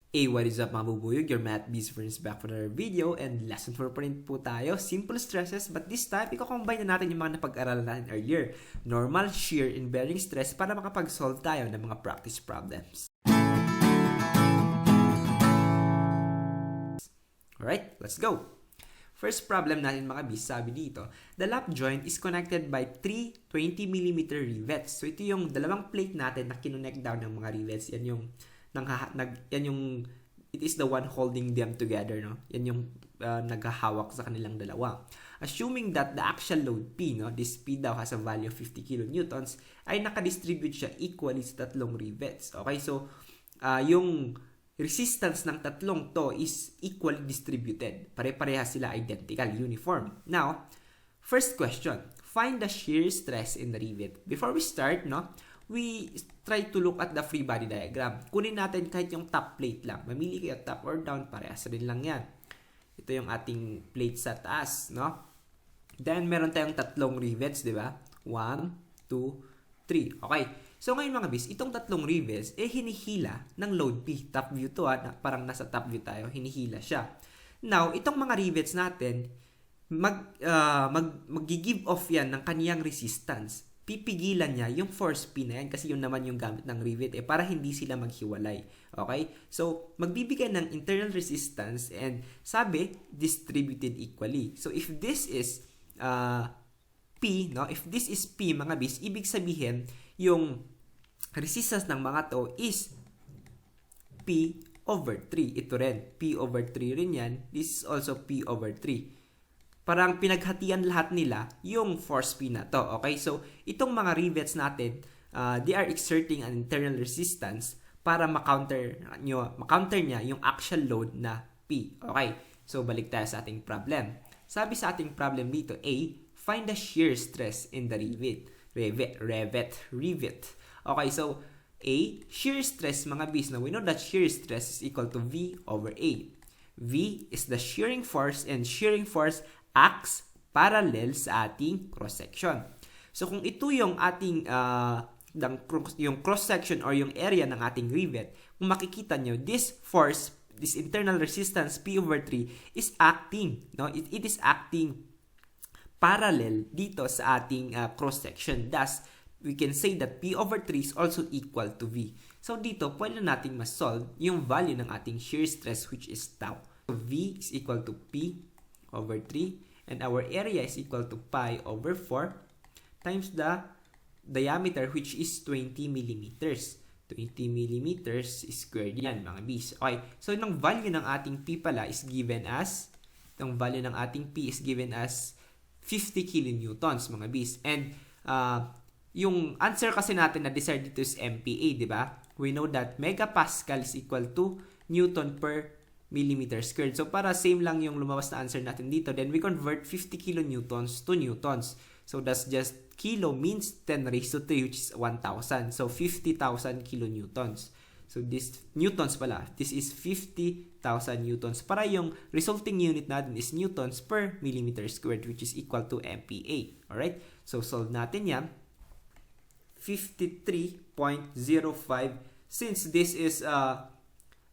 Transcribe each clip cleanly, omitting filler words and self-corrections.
Hey, what is up mga bubuyog? Your Math Biz friends back for another video and lesson 4 pa rin po tayo. Simple stresses but this time, i-combine na natin yung mga napag-aralan natin earlier. Normal, shear, and bearing stress para makapag-solve tayo ng mga practice problems. Alright, let's go! First problem natin mga bis, sabi dito, the lap joint is connected by 3 20mm rivets. So ito yung dalawang plate natin na kinonect down ng mga rivets. Yan yung it is the one holding them together, no? Yan yung naghahawak sa kanilang dalawa. Assuming that the axial load P, no, this P daw has a value of 50 kilonewtons, ay nakadistribute siya equally sa tatlong rivets. Okay, so yung resistance ng tatlong to is equally distributed. Pare-pareha sila, identical, uniform. Now, first question, find the shear stress in the rivet. Before we start, no, we try to look at the free body diagram. Kunin natin kahit yung top plate lang. Mamili kayo top or down, parehas rin lang yan. Ito yung ating plate sa taas, no? Then, meron tayong tatlong rivets, di ba? 1, 2, 3. Okay. So, ngayon mga bis, itong tatlong rivets, hinihila ng load P. Top view to, parang nasa top view tayo, hinihila siya. Now, itong mga rivets natin, mag-give off yan ng kaniyang resistance. Pipigilan niya yung force P na yan kasi yun naman yung gamit ng rivet para hindi sila maghiwalay. Okay? So, magbibigay ng internal resistance and sabi, distributed equally. So, if this is P, no? If this is P, mga bis, ibig sabihin, yung resistance ng mga to is P over 3. Ito rin. P over 3 rin yan. This is also P over 3. Parang pinaghatian lahat nila yung force P na to. Okay? So, itong mga rivets natin, they are exerting an internal resistance para ma-counter niya yung axial load na P. Okay? So, balik tayo sa ating problem. Sabi sa ating problem dito, A, find the shear stress in the rivet. Okay, so, A, shear stress, mga bis, na we know that shear stress is equal to V over A. V is the shearing force and shearing force acts parallel sa ating cross-section. So, kung ito yung ating yung cross-section or yung area ng ating rivet, kung makikita nyo, this force, this internal resistance P over 3 is acting, no? It is acting parallel dito sa ating cross-section. Thus, we can say that P over 3 is also equal to V. So, dito, pwede nating ma-solve yung value ng ating shear stress which is tau. So, V is equal to P over 3 and our area is equal to pi over 4 times the diameter which is 20 millimeters. 20 millimeters squared yan mga bis. Okay, so yung value ng ating P pala is given as 50 kilonewtons mga bis. And yung answer kasi natin na desired dito is MPa, di ba? We know that megapascal is equal to Newton per millimeter squared. So, para same lang yung lumabas na answer natin dito. Then, we convert 50 kilonewtons to newtons. So, that's just kilo means 10 raised to 3 which is 1,000. So, 50,000 kilonewtons. So, this newtons pala. This is 50,000 newtons. Para yung resulting unit natin is newtons per millimeter squared which is equal to MPa. Alright? So, solve natin yan. 53.05 since this is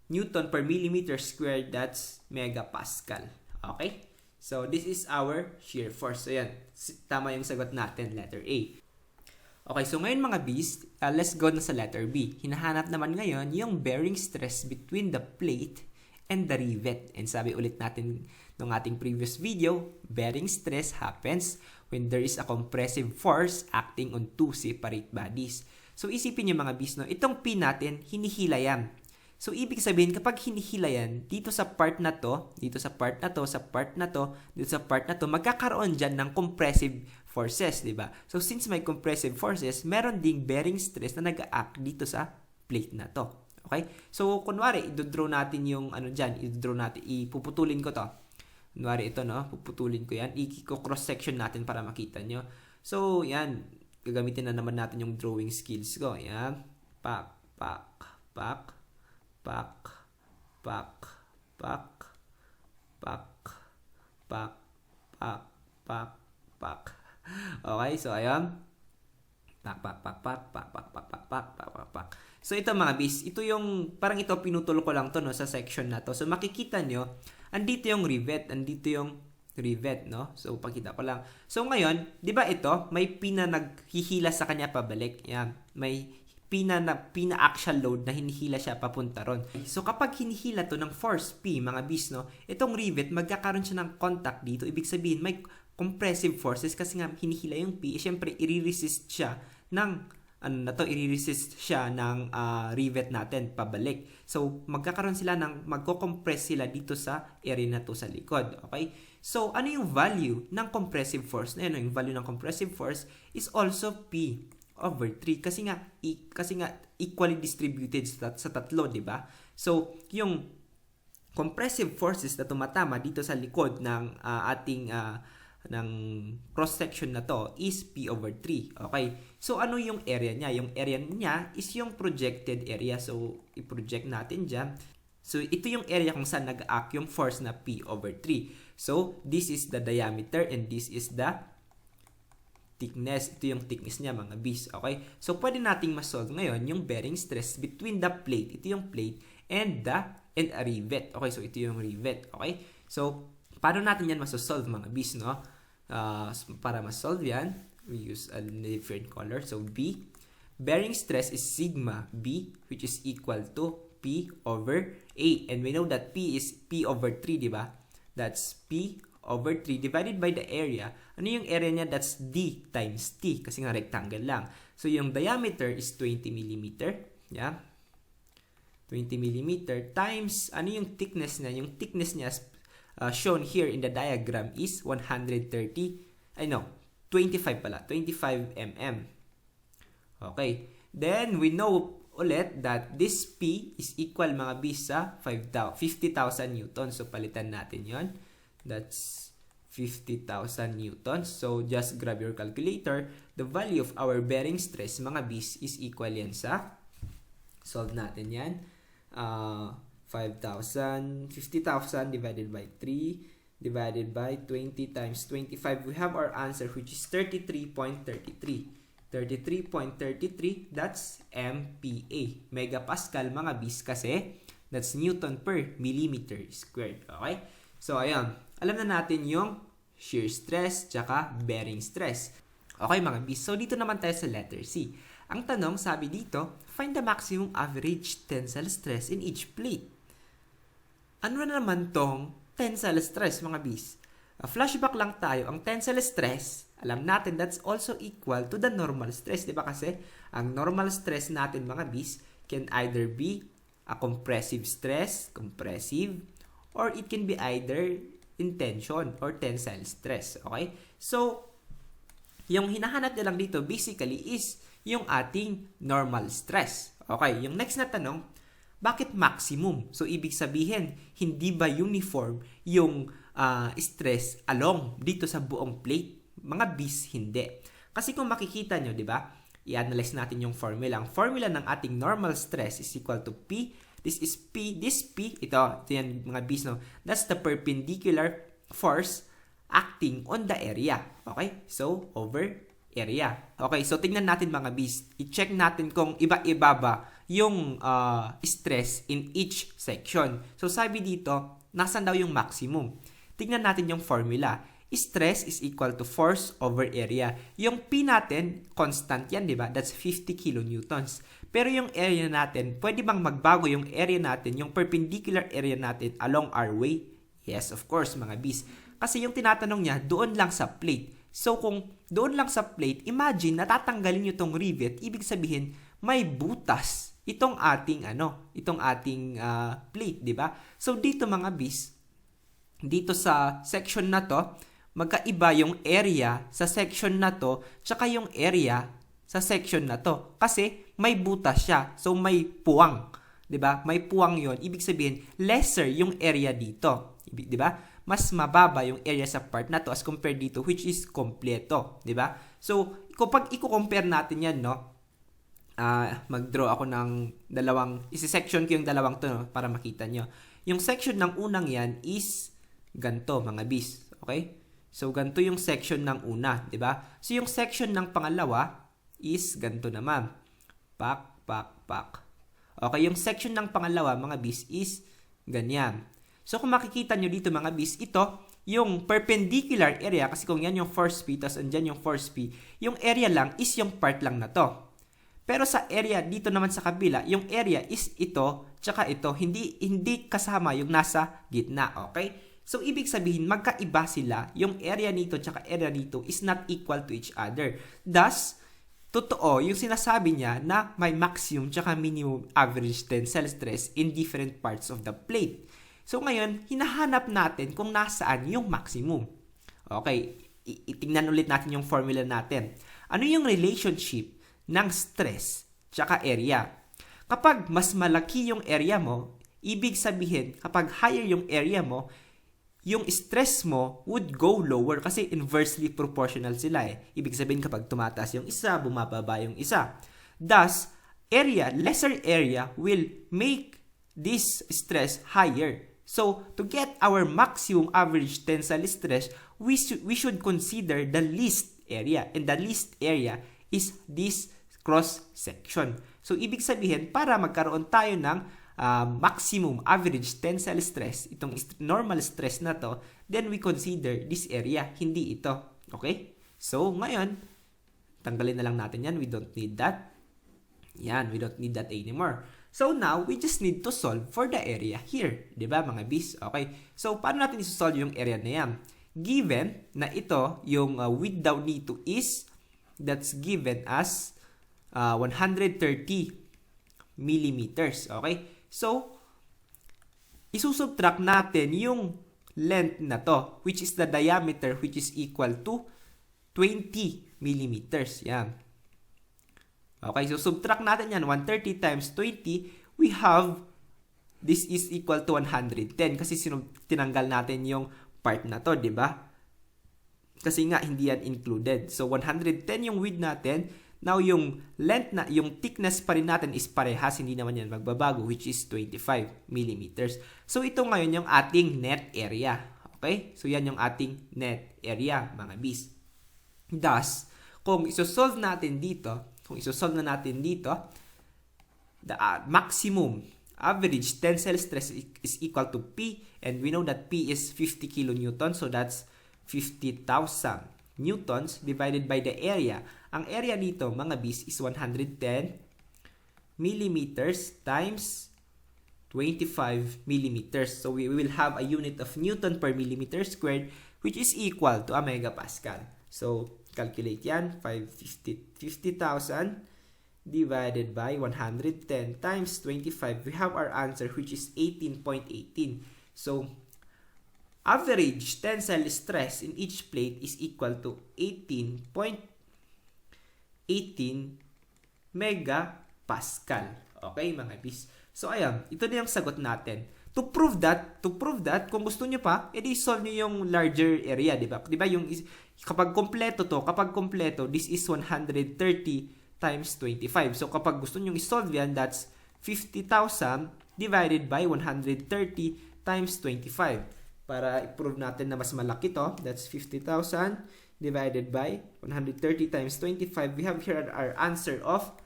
Newton per millimeter squared, that's megapascal. Okay? So, this is our shear force. So, yan. Tama yung sagot natin, letter A. Okay, so ngayon mga bis, let's go na sa letter B. Hinahanap naman ngayon yung bearing stress between the plate and the rivet. And sabi ulit natin nung ating previous video, bearing stress happens when there is a compressive force acting on two separate bodies. So, isipin nyo mga bis, no? Itong P natin, hinihila yan. So, ibig sabihin, kapag hinihila yan, dito sa part na to, dito sa part na to, sa part na to, dito sa part na to, magkakaroon dyan ng compressive forces, di ba? So, since may compressive forces, meron ding bearing stress na nag-act dito sa plate na to. Okay? So, kunwari, i-draw natin yung ano dyan, ipuputulin ko to. Kunwari, ito, no? Puputulin ko yan. I-cross-section natin para makita nyo. So, yan. Gagamitin na naman natin yung drawing skills ko. Yan. Pak. Okay, so ayan. Pak. So ito mga bis, ito yung, parang ito pinutol ko lang to no, sa section na to. So makikita nyo, andito yung rivet, no? So pakita ko lang. So ngayon, 'di ba ito, may pina naghihila sa kanya pabalik. Yan, may pina-axial load na hinihila siya papunta ron. So kapag hinihila to ng force P, mga bis, no, itong rivet magkakaroon siya ng contact dito. Ibig sabihin may compressive forces kasi nga hinihila yung P, syempre i-resist siya ng i-resist siya ng rivet natin pabalik. So, magkakaroon sila magko-compress sila dito sa area na to sa likod. Okay? So, ano yung value ng compressive force? Yung value ng compressive force is also P over 3 kasi nga equally distributed sa tatlo, di ba? So, yung compressive forces na tumatama dito sa likod ng ating ng cross-section na to is P over 3. Okay? So, ano yung area niya? Yung area niya is yung projected area. So, i-project natin dyan. So, ito yung area kung saan nag-act yung force na P over 3. So, this is the diameter and this is the thickness. Ito yung thickness niya, mga bis. Okay? So, pwede nating masolve ngayon yung bearing stress between the plate. Ito yung plate and a rivet. Okay? So, ito yung rivet. Okay? So, paano natin yan masosolve, mga bis, no? Para ma-solve yan, we use a different color. So, B. Bearing stress is sigma B, which is equal to P over A. And we know that P is P over 3, di ba? That's P over 3 divided by the area. Ano yung area niya? That's D times T, kasi nga rectangle lang. So, yung diameter is 20 mm. Yeah? 20 mm times, ano yung thickness niya? Yung thickness niya shown here in the diagram is 25 pala. 25 mm. Okay. Then, we know ulit that this P is equal, mga bis, sa 50,000 newtons. So, palitan natin yon. That's 50,000 newtons. So, just grab your calculator. The value of our bearing stress, mga bis, is equal yan sa, solve natin yan. 50,000 divided by 3 divided by 20 times 25. We have our answer, which is 33.33. 33.33, that's MPa. Megapascal, mga bis, kasi that's Newton per millimeter squared. Okay? So, ayan. Alam na natin yung shear stress tsaka bearing stress. Okay, mga bis. So, dito naman tayo sa letter C. Ang tanong, sabi dito, find the maximum average tensile stress in each plate. Ano na naman tong tensile stress, mga bis? Flashback lang tayo. Ang tensile stress, alam natin that's also equal to the normal stress. Diba kasi ang normal stress natin, mga bis, can either be a compressive stress, or it can be either in tension or tensile stress. Okay? So, yung hinahanap nilang dito basically is yung ating normal stress. Okay? Yung next na tanong, bakit maximum? So, ibig sabihin, hindi ba uniform yung stress along dito sa buong plate? Mga bis, hindi. Kasi kung makikita nyo, di ba? I-analyze natin yung formula. Ang formula ng ating normal stress is equal to P. This is P. This P, ito yan, mga bis, no? That's the perpendicular force acting on the area. Okay? So, over area. Okay, so tingnan natin, mga bis. I-check natin kung iba-iba ba yung stress in each section. So, sabi dito, nasan daw yung maximum? Tingnan natin yung formula. Stress is equal to force over area. Yung P natin, constant yan, di ba? That's 50 kilonewtons. Pero yung area natin, pwede bang magbago yung area natin, yung perpendicular area natin along our way? Yes, of course, mga bis. Kasi yung tinatanong niya, doon lang sa plate. So, kung doon lang sa plate, imagine, natatanggalin nyo itong rivet, ibig sabihin, may butas itong ating, plate, di ba? So, dito, mga bis, dito sa section na to, magkaiba yung area sa section na to, tsaka yung area sa section na to. Kasi, may butas siya. So, may puwang. Di ba? May puwang yon. Ibig sabihin, lesser yung area dito. Di ba? Mas mababa yung area sa part na to as compared dito, which is kompleto, di ba? So, kapag i-compare natin yan, no, mag-draw ako ng isi-section ko yung dalawang to, no, para makita nyo. Yung section ng unang yan is ganto, mga bis, okay? So, ganto yung section ng una, di ba? So, yung section ng pangalawa is ganto naman. Pak, pak, pak, Okay, yung section ng pangalawa, mga bis, is ganyan. So, kung makikita nyo dito, mga bis, ito, yung perpendicular area, kasi kung yan yung force P, tapos andyan yung force P, yung area lang is yung part lang na to. Pero sa area, dito naman sa kabila, yung area is ito, tsaka ito, hindi kasama yung nasa gitna, okay? So, ibig sabihin, magkaiba sila. Yung area nito tsaka area nito is not equal to each other. Thus, totoo yung sinasabi niya na may maximum tsaka minimum average tensile stress in different parts of the plate. So, ngayon, hinahanap natin kung nasaan yung maximum. Okay, itingnan ulit natin yung formula natin. Ano yung relationship ng stress tsaka area? Kapag mas malaki yung area mo, ibig sabihin, kapag higher yung area mo, yung stress mo would go lower kasi inversely proportional sila eh. Ibig sabihin kapag tumataas yung isa, bumababa yung isa. Thus, lesser area will make this stress higher. So, to get our maximum average tensile stress, we should consider the least area. And the least area is this cross section. So, ibig sabihin, para magkaroon tayo ng maximum average tensile stress, itong normal stress na to, then we consider this area, hindi ito. Okay? So, ngayon, tanggalin na lang natin yan. We don't need that. Yan, we don't need that anymore. So, now, we just need to solve for the area here. Diba, mga bis? Okay? So, paano natin isosolve yung area na yan? Given na ito, yung width daw dito is, that's given as 130 millimeters. Okay? So, isusubtract natin yung length na to, which is the diameter, which is equal to 20 millimeters. Yan. Okay, so subtract natin yan. 130 times 20, we have, this is equal to 110. Kasi tinanggal natin yung part na to, di ba? Kasi nga, hindi yan included. So, 110 yung width natin. Now, yung length yung thickness pa rin natin is parehas, hindi naman yan magbabago, which is 25 millimeters. So, ito ngayon yung ating net area. Okay? So, yan yung ating net area, mga bis. Thus, kung isosolve natin dito, the maximum average tensile stress is equal to P, and we know that P is 50 kilonewton, so that's 50,000 newtons divided by the area. Ang area dito, mga bis, is 110 millimeters times 25 millimeters. So, we will have a unit of Newton per millimeter squared, which is equal to a megapascal. So, calculate yan. 50,000 divided by 110 times 25. We have our answer, which is 18.18. So, average tensile stress in each plate is equal to 18.18 megapascal. Okay, mga bis? So, ayan. Ito na yung sagot natin. To prove that, kung gusto nyo pa, edi solve nyo yung larger area, di ba? Di ba yung, kapag kompleto, this is 130 times 25. So, kapag gusto nyo i-solve yan, that's 50,000 divided by 130 times 25. Para i-prove natin na mas malaki to, that's 50,000 divided by 130 times 25. We have here our answer of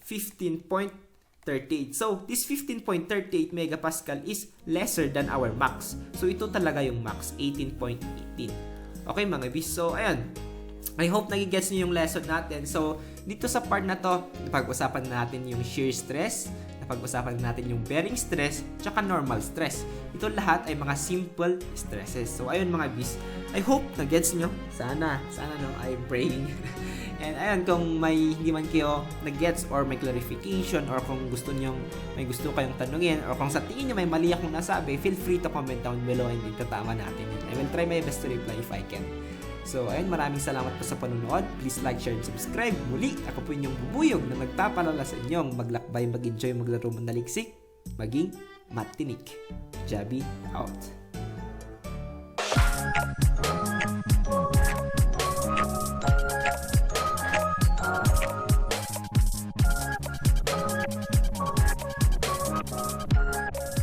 15.38. So, this 15.38 megapascal is lesser than our max. So, ito talaga yung max, 18.18. Okay, mga bis. So, ayan. I hope nagigets niyo yung lesson natin. So, dito sa part na to, napag-usapan natin yung shear stress, napag-usapan natin yung bearing stress, tsaka normal stress. Ito lahat ay mga simple stresses. So, ayun mga bis. I hope nagets niyo. Sana no, I'm praying. And ayun, kung may hindi man kayo nag-gets or may clarification or kung may gusto kayong tanungin or kung sa tingin nyo may mali akong nasabi, feel free to comment down below and itatama natin yun. I will try my best to reply if I can. So, ayun, maraming salamat po sa panunood. Please like, share, and subscribe. Muli, ako po inyong bubuyog na nagpapalala sa inyong maglakbay, mag-enjoy, maglaro, manaliksik, maging matinik. Jabi out.